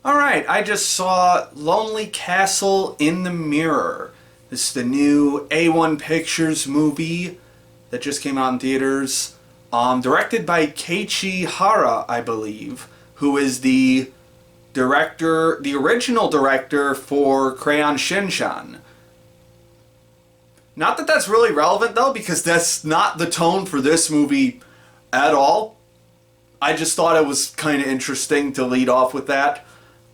Alright, I just saw Lonely Castle in the Mirror. This is the new A1 Pictures movie that just came out in theaters. Directed by Keiichi Hara, I believe, who is the original director for Crayon Shinchan. Not that that's really relevant, though, because that's not the tone for this movie at all. I just thought it was kind of interesting to lead off with that.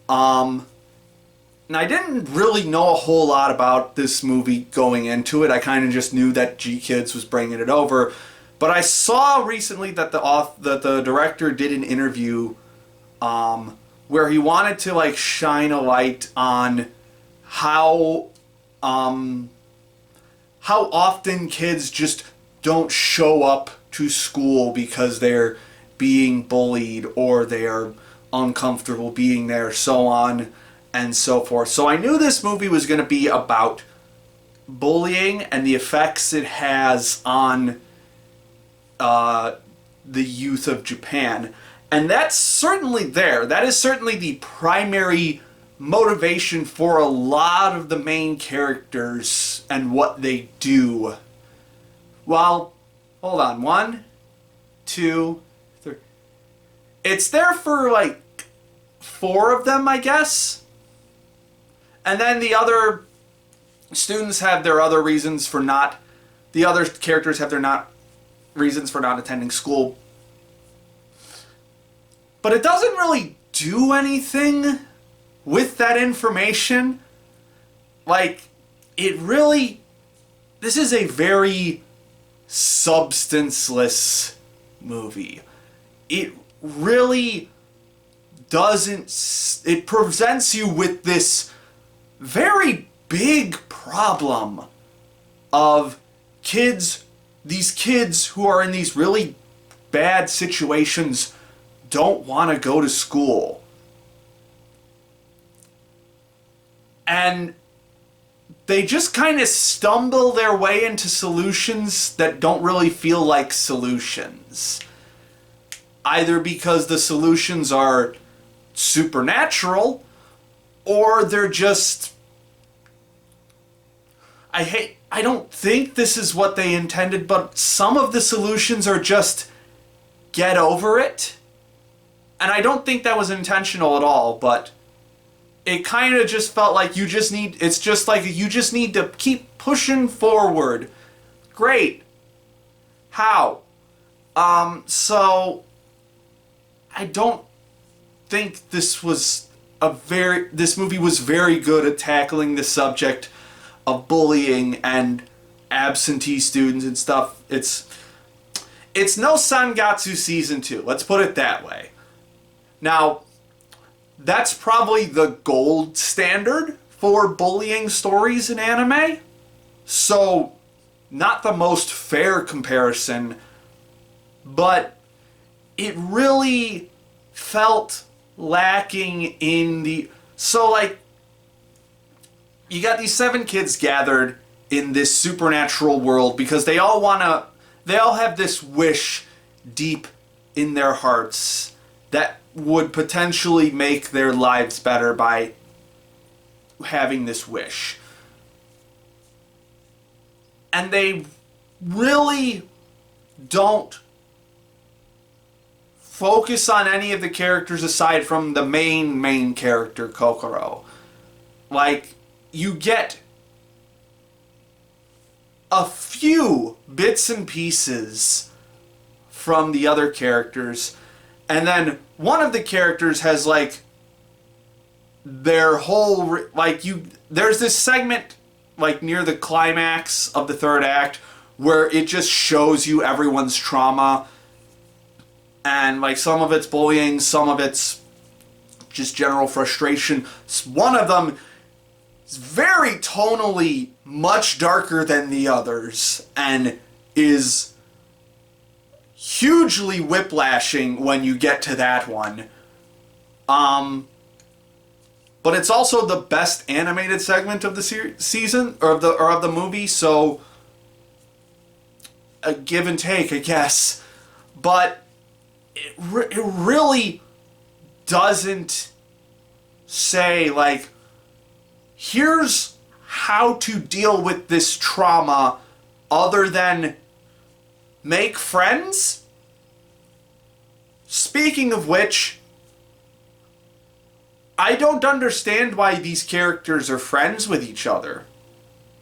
And I didn't really know a whole lot about this movie going into it. I kind of just knew that G-Kids was bringing it over. But I saw recently that the director did an interview where he wanted to shine a light on how often kids just don't show up to school because they're being bullied or they are uncomfortable being there, so on and so forth. So I knew this movie was going to be about bullying and the effects it has on the youth of Japan. And that's certainly there. That is certainly the primary motivation for a lot of the main characters and what they do. Well, hold on. 1, 2, 3. It's there for 4 of them, I guess. And then the other students have their other reasons for not. The other characters have their reasons for not attending school. But it doesn't really do anything with that information. This is a very substanceless movie. It really doesn't. It presents you with this very big problem of these kids who are in these really bad situations don't want to go to school. And they just kind of stumble their way into solutions that don't really feel like solutions. Either because the solutions are supernatural, or they're just... I don't think this is what they intended, but some of the solutions are just get over it. And I don't think that was intentional at all, but it kind of just felt like you just need to keep pushing forward. Great. How? So I don't think this movie was very good at tackling the subject of bullying and absentee students and stuff. It's no Sangatsu Season 2, let's put it that way. Now, that's probably the gold standard for bullying stories in anime, so not the most fair comparison, but it really felt lacking in the... So, you got these 7 kids gathered in this supernatural world because they all have this wish deep in their hearts that would potentially make their lives better by having this wish. And they really don't focus on any of the characters aside from the main character, Kokoro. You get a few bits and pieces from the other characters, and then one of the characters has their whole there's this segment near the climax of the 3rd act where it just shows you everyone's trauma, and some of it's bullying, some of it's just general frustration. One of them is very tonally much darker than the others and is hugely whiplashing when you get to that one. But it's also the best animated segment of the season or of the movie, so a give and take, I guess. But it really doesn't say, like, here's how to deal with this trauma other than make friends. Speaking of which, I don't understand why these characters are friends with each other.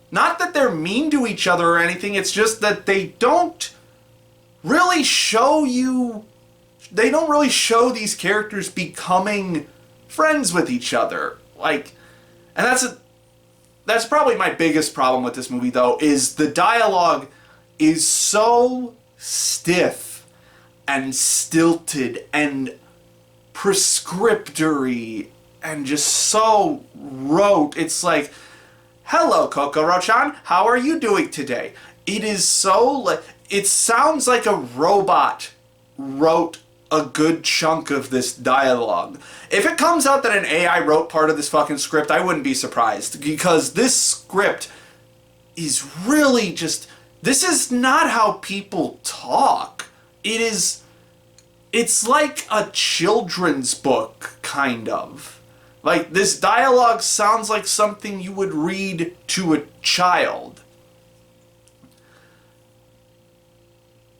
Not that they're mean to each other or anything, it's just that they don't really show these characters becoming friends with each other. Like, and that's probably my biggest problem with this movie, though, is the dialogue is so stiff and stilted and prescriptory and just so rote. It's like, hello, Kokoro-chan, how are you doing today? It is so, it sounds like a robot wrote a good chunk of this dialogue. If it comes out that an AI wrote part of this fucking script, I wouldn't be surprised, because this script is really just, this is not how people talk. It's like a children's book, kind of. Like, this dialogue sounds like something you would read to a child.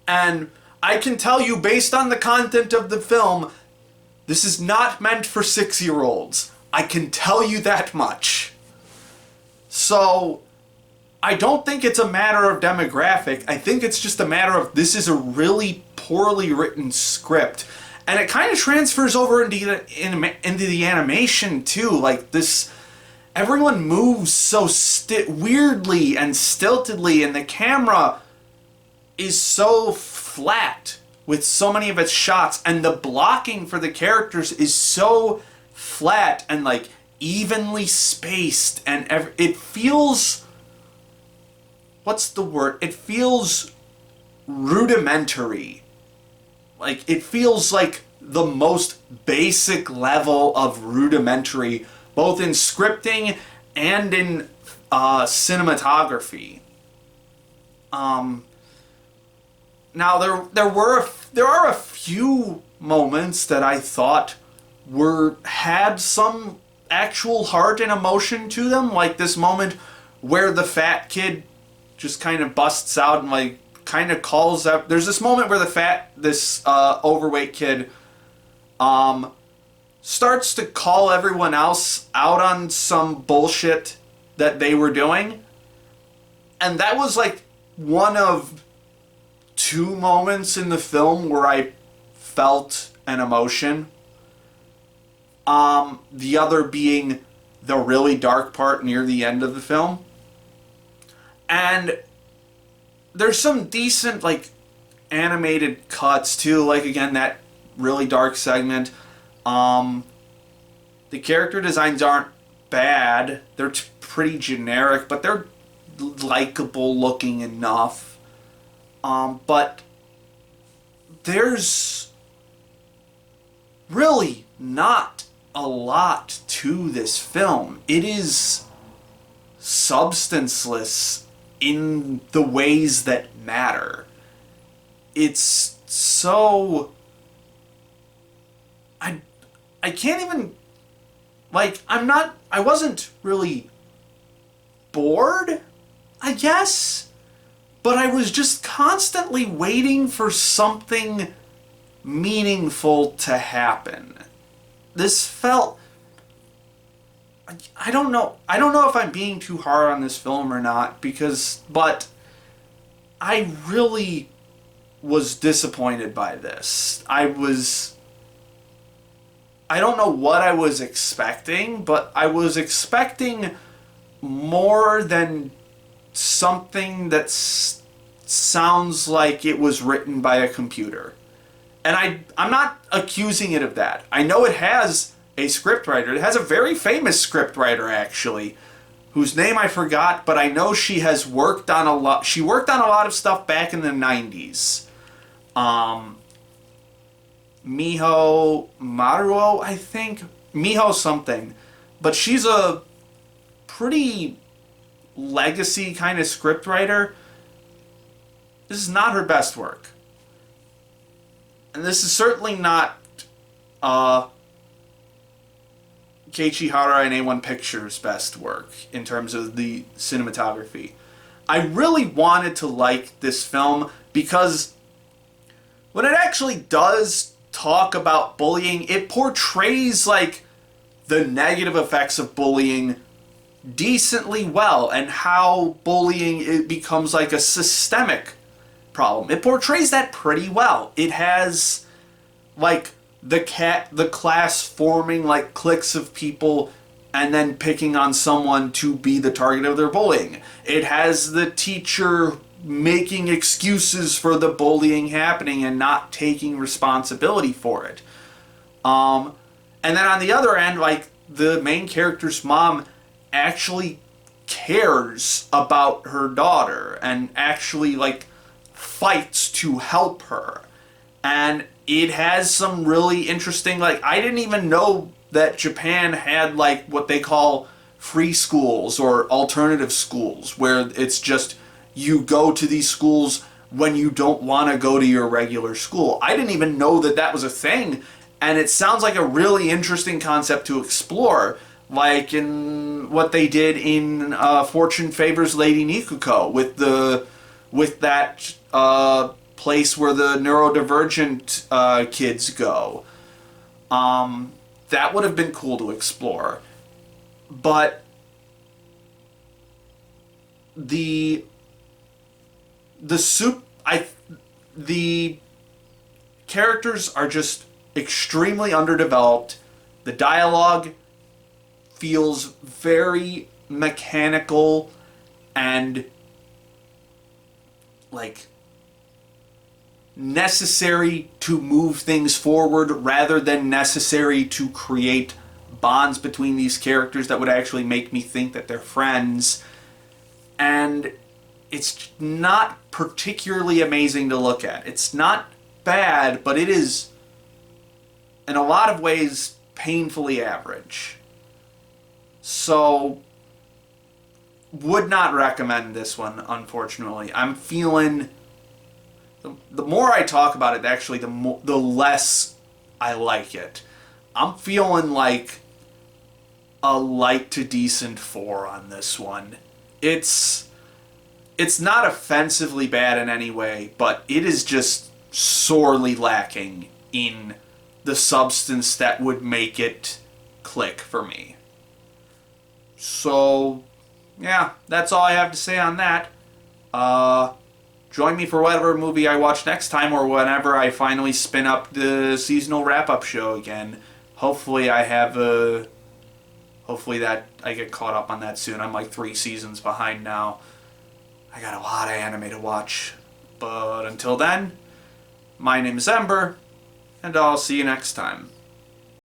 And I can tell you, based on the content of the film, this is not meant for 6-year-olds. I can tell you that much. So, I don't think it's a matter of demographic. I think it's just a matter of, this is a really poorly written script. And it kind of transfers over into the animation, too. Like, this, everyone moves so weirdly and stiltedly, and the camera is so flat with so many of its shots, and the blocking for the characters is so flat and, like, evenly spaced, and it feels, what's the word? It feels rudimentary. Like, it feels like the most basic level of rudimentary, both in scripting and in cinematography. Now, there are a few moments that I thought had some actual heart and emotion to them, like this moment where the fat kid just kind of busts out and, like, kind of calls out. There's this moment where this overweight kid starts to call everyone else out on some bullshit that they were doing. And that was, like, one of 2 moments in the film where I felt an emotion. The other being the really dark part near the end of the film. And there's some decent, like, animated cuts, too. Like, again, that really dark segment. The character designs aren't bad. They're pretty generic, but they're likable looking enough. But there's really not a lot to this film. It is substanceless in the ways that matter. It's so... I can't even... Like, I wasn't really bored, I guess? But I was just constantly waiting for something meaningful to happen. This felt... I don't know if I'm being too hard on this film or not, but I really was disappointed by this. I don't know what I was expecting, but I was expecting more than something that sounds like it was written by a computer. And I'm not accusing it of that. I know it has a scriptwriter. It has a very famous scriptwriter, actually, whose name I forgot, but I know she has worked on a lot. She worked on a lot of stuff back in the 90s. Miho Maruo, I think. Miho something. But she's a pretty legacy kind of scriptwriter. This is not her best work. And this is certainly not Keiichi Hara and A1 Pictures' best work in terms of the cinematography. I really wanted to like this film because when it actually does talk about bullying, it portrays like the negative effects of bullying decently well, and how bullying it becomes like a systemic problem. It portrays that pretty well. It has like the class forming like cliques of people and then picking on someone to be the target of their bullying. It has the teacher making excuses for the bullying happening and not taking responsibility for it. And then on the other end, like, the main character's mom actually cares about her daughter and actually, like, fights to help her. And it has some really interesting, like, I didn't even know that Japan had, like, what they call free schools or alternative schools, where it's just you go to these schools when you don't want to go to your regular school. I didn't even know that that was a thing, and it sounds like a really interesting concept to explore, like in what they did in Fortune Favors Lady Nikuko with that place where the neurodivergent kids go. That would have been cool to explore. But the characters are just extremely underdeveloped. The dialogue feels very mechanical and like necessary to move things forward rather than necessary to create bonds between these characters that would actually make me think that they're friends. And it's not particularly amazing to look at. It's not bad, but it is, in a lot of ways, painfully average. So, would not recommend this one, unfortunately. I'm feeling, the more I talk about it, actually, the less I like it. I'm feeling like a light to decent 4 on this one. It's not offensively bad in any way, but it is just sorely lacking in the substance that would make it click for me. So, yeah, that's all I have to say on that. Join me for whatever movie I watch next time, or whenever I finally spin up the seasonal wrap-up show again. Hopefully that I get caught up on that soon. I'm like 3 seasons behind now. I got a lot of anime to watch. But until then, my name is Ember, and I'll see you next time.